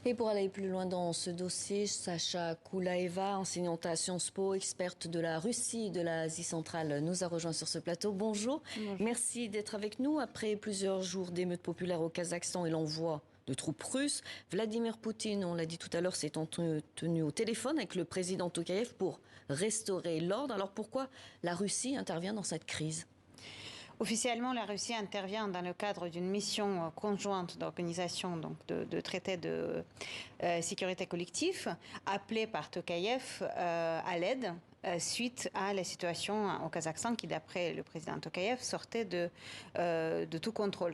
Et pour aller plus loin dans ce dossier, Sacha Koulaeva, enseignante à Sciences Po, experte de la Russie et de l'Asie centrale, nous a rejoint sur ce plateau. Bonjour. Bonjour. Merci d'être avec nous. Après plusieurs jours d'émeutes populaires au Kazakhstan et l'envoi de troupes russes, Vladimir Poutine, on l'a dit tout à l'heure, s'est entretenu au téléphone avec le président Tokayev pour restaurer l'ordre. Alors pourquoi la Russie intervient dans cette crise ? Officiellement, la Russie intervient dans le cadre d'une mission conjointe d'organisation de traité de sécurité collective, appelée par Tokayev à l'aide suite à la situation au Kazakhstan qui, d'après le président Tokayev, sortait de tout contrôle.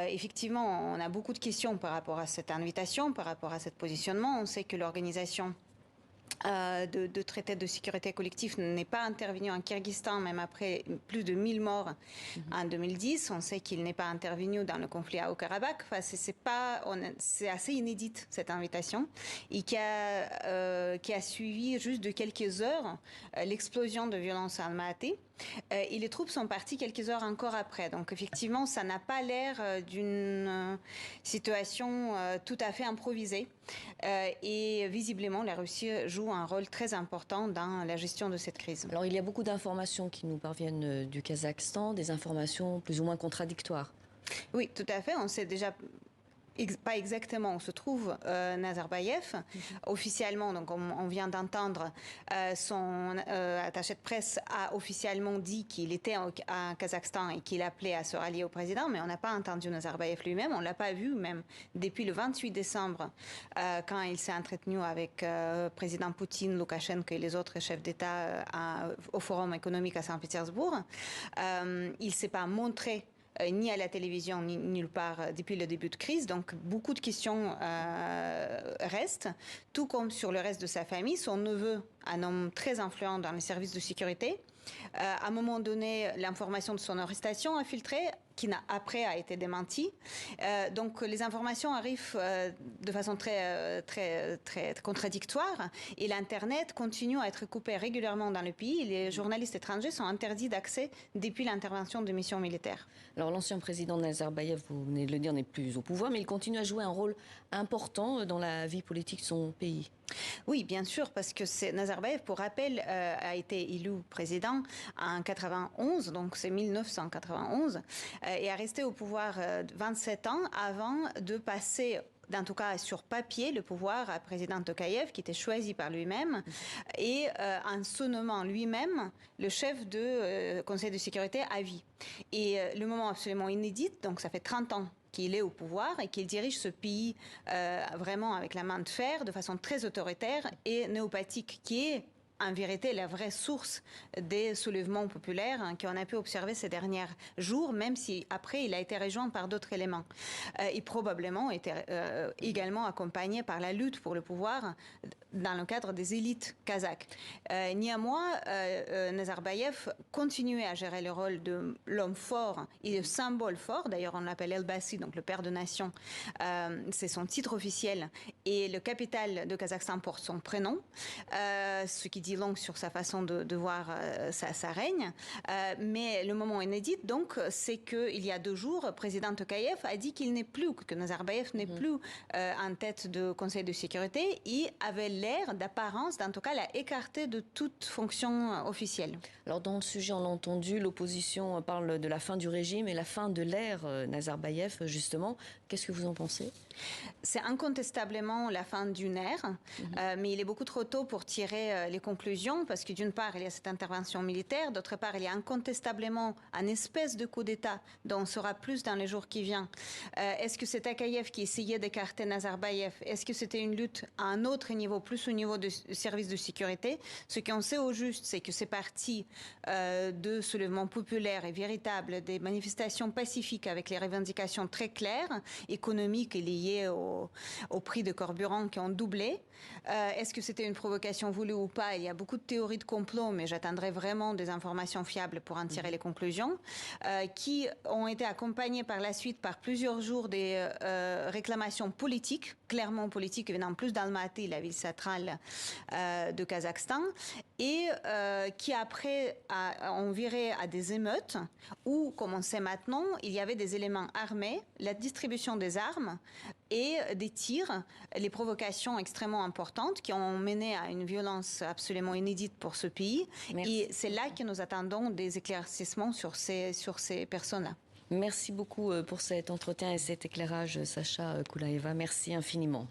Effectivement, on a beaucoup de questions par rapport à cette invitation, par rapport à ce positionnement. On sait que l'organisation de traité de sécurité collective n'est pas intervenu en Kyrgyzstan, même après plus de 1000 morts en 2010. On sait qu'il n'est pas intervenu dans le conflit à Haut-Karabakh. Enfin, c'est assez inédite, cette invitation, et qui a suivi juste de quelques heures l'explosion de violence à Almaty. Et les troupes sont parties quelques heures encore après. Donc effectivement, ça n'a pas l'air d'une situation tout à fait improvisée. Et visiblement, la Russie joue un rôle très important dans la gestion de cette crise. Alors il y a beaucoup d'informations qui nous parviennent du Kazakhstan, des informations plus ou moins contradictoires. Oui, tout à fait. On sait déjà pas exactement où se trouve Nazarbayev. Officiellement, donc on vient d'entendre, son attaché de presse a officiellement dit qu'il était à Kazakhstan et qu'il appelait à se rallier au président, mais on n'a pas entendu Nazarbayev lui-même, on ne l'a pas vu même depuis le 28 décembre, quand il s'est entretenu avec président Poutine, Loukachenko et les autres chefs d'État au Forum économique à Saint-Pétersbourg. Il ne s'est pas montré ni à la télévision, ni nulle part depuis le début de crise. Donc, beaucoup de questions restent, tout comme sur le reste de sa famille. Son neveu, un homme très influent dans les services de sécurité, à un moment donné, l'information de son arrestation a filtré, qui après a été démentie. Donc les informations arrivent de façon très contradictoire, et l'Internet continue à être coupé régulièrement dans le pays. Les journalistes étrangers sont interdits d'accès depuis l'intervention de missions militaires. Alors l'ancien président Nazarbayev, vous venez de le dire, n'est plus au pouvoir, mais il continue à jouer un rôle important dans la vie politique de son pays. Oui, bien sûr, parce que Nazarbayev, pour rappel, a été élu président en 91, donc c'est 1991, et a resté au pouvoir 27 ans avant de passer, en tout cas sur papier, le pouvoir à président Tokayev, qui était choisi par lui-même, et en se nommant lui-même le chef de Conseil de sécurité à vie. Et le moment absolument inédit, donc ça fait 30 ans qu'il est au pouvoir et qu'il dirige ce pays vraiment avec la main de fer, de façon très autoritaire et néopathique, qui est en vérité la vraie source des soulèvements populaires qu'on a pu observer ces derniers jours, même si après il a été rejoint par d'autres éléments. Et probablement était également accompagné par la lutte pour le pouvoir dans le cadre des élites kazakhs. Néanmoins, Nazarbayev continuait à gérer le rôle de l'homme fort et le symbole fort. D'ailleurs, on l'appelle El-Bassi, donc le père de nation. C'est son titre officiel. Et le capital de Kazakhstan porte son prénom, ce qui dit long sur sa façon de voir sa règne. Mais le moment inédit, donc, c'est qu'il y a 2 jours, le président Tokayev a dit qu'il n'est plus, que Nazarbayev n'est plus en tête du Conseil de sécurité. Il avait l'air, d'apparence, en tout cas, l'a écarté de toute fonction officielle. Alors, dans le sujet, on l'a entendu, l'opposition parle de la fin du régime et la fin de l'ère Nazarbayev, justement. Qu'est-ce que vous en pensez ? C'est incontestablement la fin d'une ère, mais il est beaucoup trop tôt pour tirer les conclusions, parce que d'une part, il y a cette intervention militaire, d'autre part, il y a incontestablement un espèce de coup d'État dont on saura plus dans les jours qui viennent. Est-ce que c'est Tokayev qui essayait d'écarter Nazarbayev? Est-ce que c'était une lutte à un autre niveau, plus au niveau du service de sécurité? Ce qu'on sait au juste, c'est que c'est parti de soulèvements populaires et véritables, des manifestations pacifiques avec les revendications très claires, économiques et liées au prix de carburant qui ont doublé. Est-ce que c'était une provocation voulue ou pas? Il y a beaucoup de théories de complot, mais j'attendrai vraiment des informations fiables pour en tirer les conclusions, qui ont été accompagnées par la suite par plusieurs jours des réclamations politiques, clairement politiques, venant plus d'Almaty, la ville centrale de Kazakhstan, et qui après ont viré à des émeutes où, comme on sait maintenant, il y avait des éléments armés, la distribution des armes et des tirs, les provocations extrêmement importantes qui ont mené à une violence absolument inédite pour ce pays. Merci. Et c'est là que nous attendons des éclaircissements sur ces personnes-là. Merci beaucoup pour cet entretien et cet éclairage, Sacha Koulaeva. Merci infiniment.